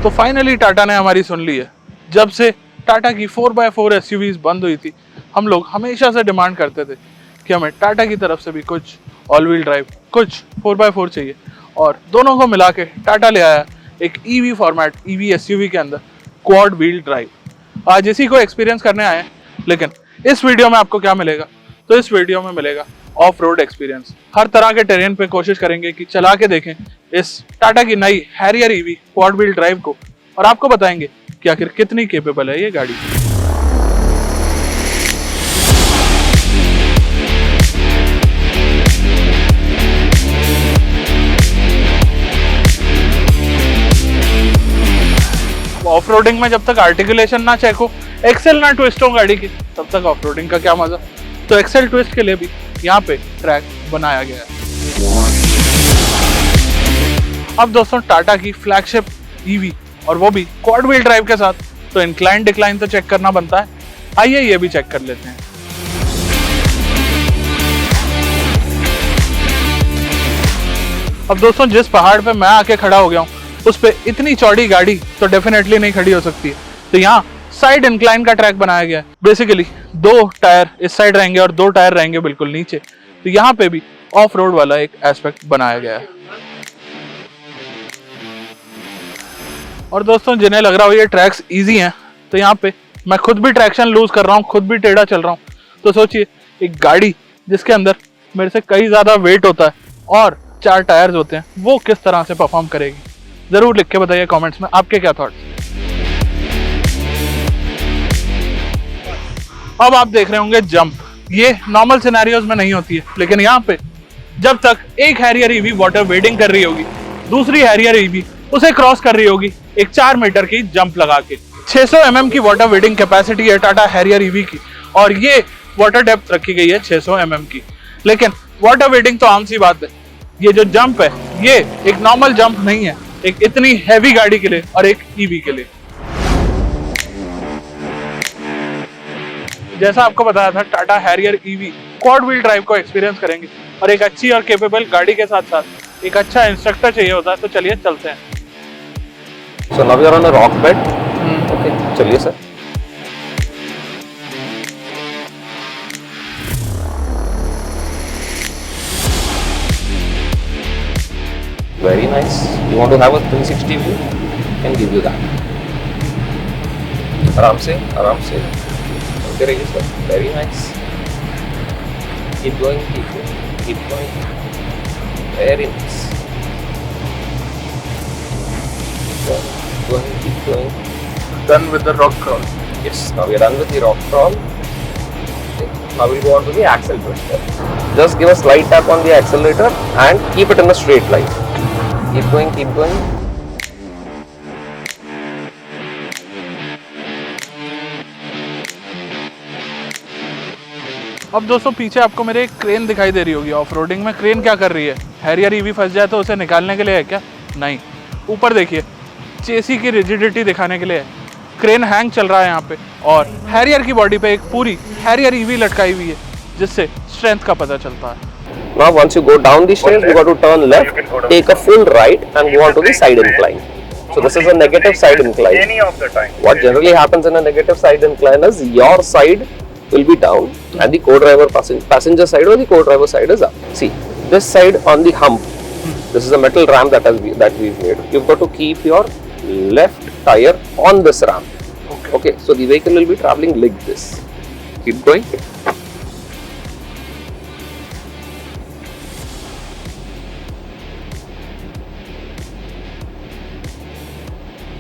तो फाइनली टाटा ने हमारी सुन ली है। जब से टाटा की 4x4 एसयूवीज बंद हुई थी, हम लोग हमेशा से डिमांड करते थे कि हमें टाटा की तरफ से भी कुछ ऑल व्हील ड्राइव, कुछ 4x4 चाहिए, और दोनों को मिला के टाटा ले आया एक ईवी फॉर्मेट, ईवी एसयूवी के अंदर क्वाड व्हील ड्राइव। आज इसी को एक्सपीरियंस करने आए हैं। लेकिन इस वीडियो में आपको क्या मिलेगा? तो इस वीडियो में मिलेगा ऑफ रोड एक्सपीरियंस। हर तरह के टेरेन पे कोशिश करेंगे कि चला के देखें इस टाटा की नई Harrier EV quad wheel drive को, और आपको बताएंगे कि आखिर कितनी केपेबल है ये गाड़ी। ऑफ रोडिंग में जब तक आर्टिकुलेशन ना चेक हो, एक्सेल ना ट्विस्ट हो गाड़ी की, तब तक ऑफ रोडिंग का क्या मजा। तो एक्सेल ट्विस्ट के लिए भी यहाँ पे ट्रैक बनाया गया है। अब दोस्तों टाटा की फ्लैगशिप ईवी, और वो भी क्वाड व्हील ड्राइव के साथ, तो इंक्लाइन डिक्लाइन तो चेक करना बनता है। आइए ये भी चेक कर लेते हैं। अब दोस्तों जिस पहाड़ पे मैं आके खड़ा हो गया हूँ, उस पे इतनी चौड़ी गाड़ी तो डेफिनेटली नहीं खड़ी हो सकती है। तो यहाँ साइड इंक्लाइन का ट्रैक बनाया गया है। बेसिकली 2 टायर इस साइड रहेंगे और 2 टायर रहेंगे बिल्कुल नीचे। तो यहाँ पे भी ऑफ रोड वाला एक एस्पेक्ट बनाया गया है। और दोस्तों जिन्हें लग रहा हो ये ट्रैक्स इजी हैं, तो यहाँ पे मैं खुद भी ट्रैक्शन लूज कर रहा हूँ, खुद भी टेढ़ा चल रहा हूँ। तो सोचिए एक गाड़ी जिसके अंदर मेरे से कई ज्यादा वेट होता है और 4 टायर्स होते हैं, वो किस तरह से परफॉर्म करेगी। जरूर लिख के बताइए कमेंट्स में आपके क्या थॉट्स। अब आप देख रहे होंगे जंप, ये नॉर्मल सिनेरियोज में नहीं होती है, लेकिन यहाँ पे जब तक एक हैरियर ईवी वाटर वेडिंग कर रही होगी, दूसरी हैरियर ईवी उसे क्रॉस कर रही होगी एक 4 मीटर की जंप लगा के। 600 mm की वाटर वेडिंग कैपेसिटी है टाटा हैरियर ईवी की, और ये वाटर डेप्थ रखी गई है 600 mm की। लेकिन वाटर वेडिंग तो आम सी बात है, ये जो जंप है ये एक नॉर्मल जंप नहीं है, एक इतनी हैवी गाड़ी के लिए और एक ईवी के लिए। जैसा आपको बताया था, Tata Harrier EV quad wheel drive को एक्सपीरियंस करेंगे, और एक अच्छी और कैपेबल गाड़ी के साथ साथ एक अच्छा इंस्ट्रक्टर चाहिए होता है। तो चलिए चलते हैं। So now we are on a rock bed. Okay, चलिए sir. Very nice. You want to have a 360 view? Can give you that. आराम से चलते रहिए sir. Very nice. Keep going, keep going, keep going. Very nice. Keep going. Done with the rock crawl. Yes, now we are done with the rock crawl. Okay. Now we'll go on to the axle twister. Just give a slight tap on the accelerator and keep it in a straight line. Keep going, keep going. अब दोस्तों पीछे आपको मेरे एक crane दिखाई दे रही होगी। Off roading में क्रेन क्या कर रही है? हैरियर ईवी फंस जाए तो उसे निकालने के लिए है क्या? नहीं, ऊपर देखिए, चेसी की रिजिडिटी दिखाने के लिए है। क्रेन हैंग चल रहा है यहाँ पे, और हैरियर की बॉडी पे एक पूरी हैरियर ईवी लटकाई हुई है, जिससे स्ट्रेंथ का पता चलता है। Now once you go down the stairs, you got to turn left, take a full right and go on to the side incline. So this is a negative side incline. Any of the time. What generally happens in a negative side incline is your side will be down and the co-driver passenger side or the co-driver side is up. See, this side on the hump, this is a metal ramp that we've made. You've got to keep your left tire on this ramp. Okay, so the vehicle will be traveling like this. Keep going.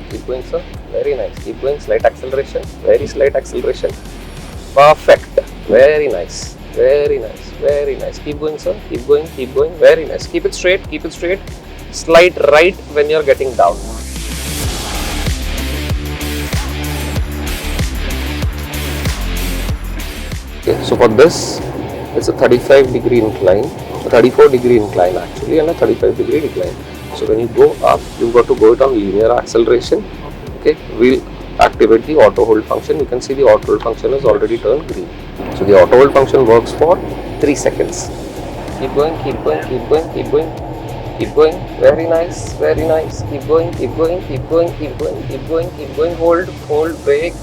Keep going, sir. Very nice. Keep going. Slight acceleration. Very slight acceleration. Perfect. Very nice. Very nice. Very nice. Keep going, sir. Keep going. Keep going. Very nice. Keep it straight. Keep it straight. Slight right when you're getting down. Okay, so for this, it's a 35-degree incline, a 34-degree incline actually, and a 35-degree decline. So when you go up, you've got to go it on linear acceleration. Okay, we'll activate the auto hold function. You can see the auto hold function has already turned green. So the auto hold function works for 3 seconds. Keep going, keep going, keep going, keep going. Keep going. Very nice. Very nice. Keep going. Keep going. Keep going. Keep going. Keep going. Keep going. Hold. Hold. Brake.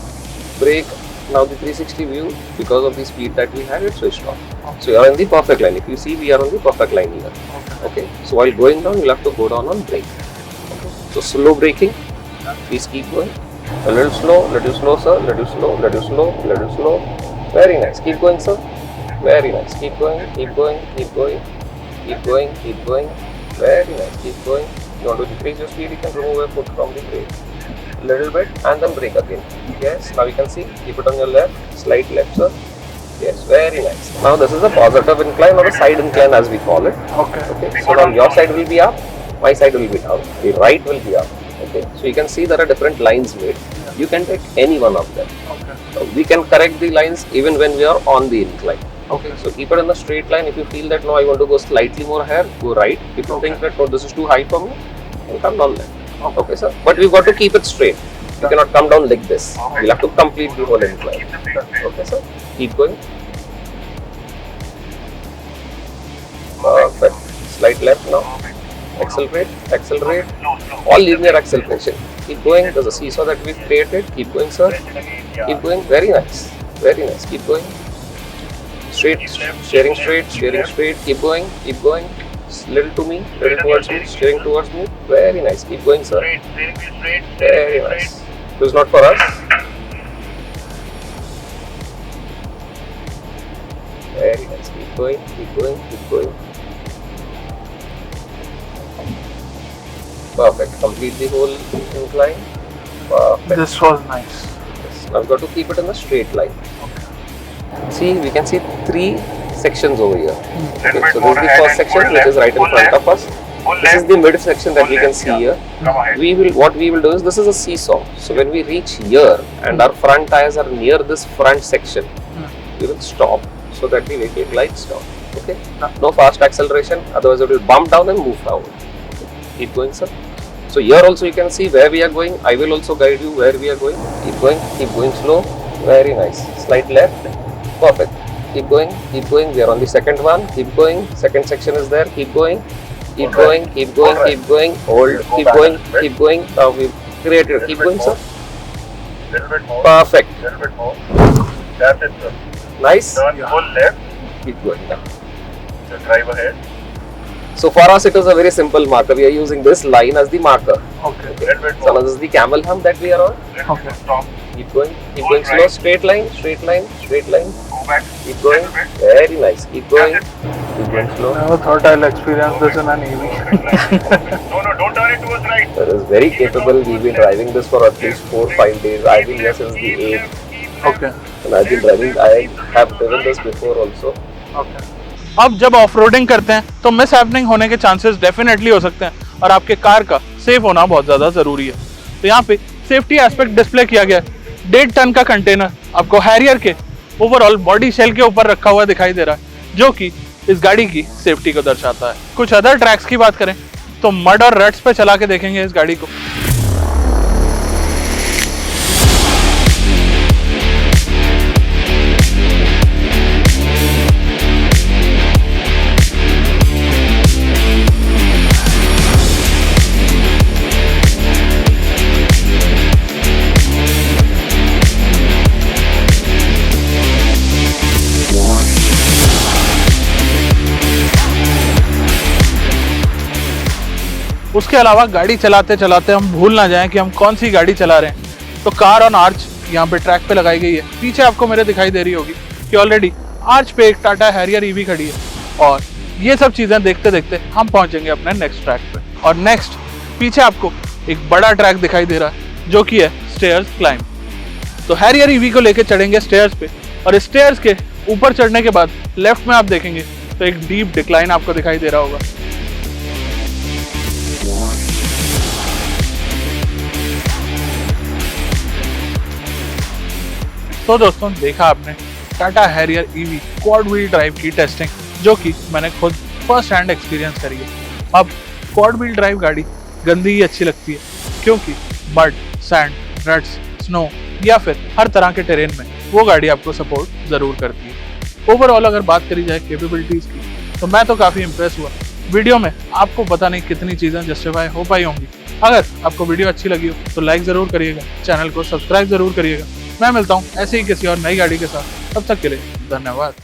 Brake. Now the 360 view, because of the speed that we had, it switched off. So you are in the perfect line. If you see, we are on the perfect line here. Okay. So while going down, you'll have to go down on brake. Okay. So slow braking. Please keep going. A little slow, sir. Little slow, little slow, little slow. Very nice. Keep going, sir. Very nice. Keep going. Keep going. Keep going. Keep going. Keep going. Very nice. Keep going. You want to decrease your speed, you can remove a foot from the brake. A little bit and then brake again. Yes. Now you can see. Keep it on your left. Slight left, sir. Yes. Very nice. Now this is a positive incline or a side incline as we call it. Okay. Okay. So now your side will be up. My side will be down. The right will be up. Okay. So you can see there are different lines made. You can take any one of them. Okay. So we can correct the lines even when we are on the incline. Okay. So keep it in the straight line. If you feel that no, I want to go slightly more higher, go right. If you think that no, this is too high for me, then come down left. Okay, sir. But we've got to keep it straight. You cannot come down like this. You'll have to complete the whole incline. Okay, sir. Keep going. Perfect. Slight left now. Accelerate. Accelerate. All linear acceleration. Keep going. There's a seesaw that we've created. Keep going, sir. Keep going. Very nice. Very nice. Keep going. Straight, steering straight, steering straight. Keep going, keep going. Little to me, little towards me, steering towards me. Very nice. Keep going, sir. Very nice. This is not for us. Very nice. Keep going, keep going, keep going. Perfect. Complete the whole incline. Perfect. This was nice. Yes. Now we've got to keep it in a straight line. See, we can see 3 sections over here. Okay, so this is the first section which is right in front of us. This is the mid section that we can see here. What we will do is, this is a seesaw. So when we reach here and our front tires are near this front section, we will stop so that the vehicle glides down. Okay. No fast acceleration, otherwise it will bump down and move down. Okay. Keep going, sir. So here also you can see where we are going. I will also guide you where we are going. Keep going slow. Very nice. Slight left. Perfect. Keep going, keep going. We are on the second one. Keep going. Second section is there. Keep going. Keep going, keep going, keep going. Hold. Keep going, keep going. Now we've created. Keep going, sir. Little bit more. Perfect. Little bit more. That's it, sir. Nice. Turn full left. Keep going now. Just drive ahead. So for us it is a very simple marker. We are using this line as the marker. Okay. Little bit So more. now this is the camel hump that we are on. Little bit stop. Keep going slow. Straight line, straight line, straight line. Go back. Keep going. Little bit. Very nice. Keep going. Keep going slow. Never thought I'll experience this in an EV. No, don't turn it towards right. That is very capable. We've been driving this for at least 4-5 days. I've been here since the 8th. Okay. And I've been driving. I have driven this before also. Okay. अब जब off roading करते हैं तो miss happening होने के chances definitely हो सकते हैं और आपके कार का सेफ होना बहुत ज़्यादा ज़रूरी है। तो यहाँ पे सेफ्टी एस्पेक्ट डिस्प्ले किया गया है। 1.5 टन का कंटेनर आपको हैरियर के ओवरऑल बॉडी शेल के ऊपर रखा हुआ दिखाई दे रहा है, जो कि इस गाड़ी की सेफ्टी को दर्शाता है। कुछ अदर ट्रैक्स की बात करें तो मड और रट्स पे चला के देखेंगे इस गाड़ी को। उसके अलावा गाड़ी चलाते चलाते हम भूल ना जाएं कि हम कौन सी गाड़ी चला रहे हैं। तो कार ऑन आर्च यहाँ पे ट्रैक पे लगाई गई है। पीछे आपको मेरे दिखाई दे रही होगी कि ऑलरेडी आर्च पे एक टाटा हैरियर ईवी खड़ी है और ये सब चीज़ें देखते देखते हम पहुँचेंगे अपने नेक्स्ट ट्रैक पे। और नेक्स्ट पीछे आपको एक बड़ा ट्रैक दिखाई दे रहा है जो कि है स्टेयर्स क्लाइंब। तो हैरियर ईवी को लेके चढ़ेंगे स्टेयर्स पे और स्टेयर्स के ऊपर चढ़ने के बाद लेफ्ट में आप देखेंगे तो एक डीप डिक्लाइन आपको दिखाई दे रहा होगा। तो दोस्तों देखा आपने Tata Harrier EV quad wheel drive की टेस्टिंग, जो कि मैंने खुद फर्स्ट हैंड एक्सपीरियंस करी है। अब क्वाड व्हील ड्राइव गाड़ी गंदी ही अच्छी लगती है क्योंकि मड, सैंड, रट्स, स्नो या फिर हर तरह के टेरेन में वो गाड़ी आपको सपोर्ट ज़रूर करती है। ओवरऑल अगर बात करी जाए कैपेबिलिटीज़ की तो मैं तो काफ़ी इम्प्रेस हुआ। वीडियो में आपको पता नहीं कितनी चीज़ें जस्टिफाई हो पाई होंगी। अगर आपको वीडियो अच्छी लगी हो तो लाइक ज़रूर करिएगा, चैनल को सब्सक्राइब ज़रूर करिएगा। मैं मिलता हूँ ऐसे ही किसी और नई गाड़ी के साथ, तब तक के लिए धन्यवाद।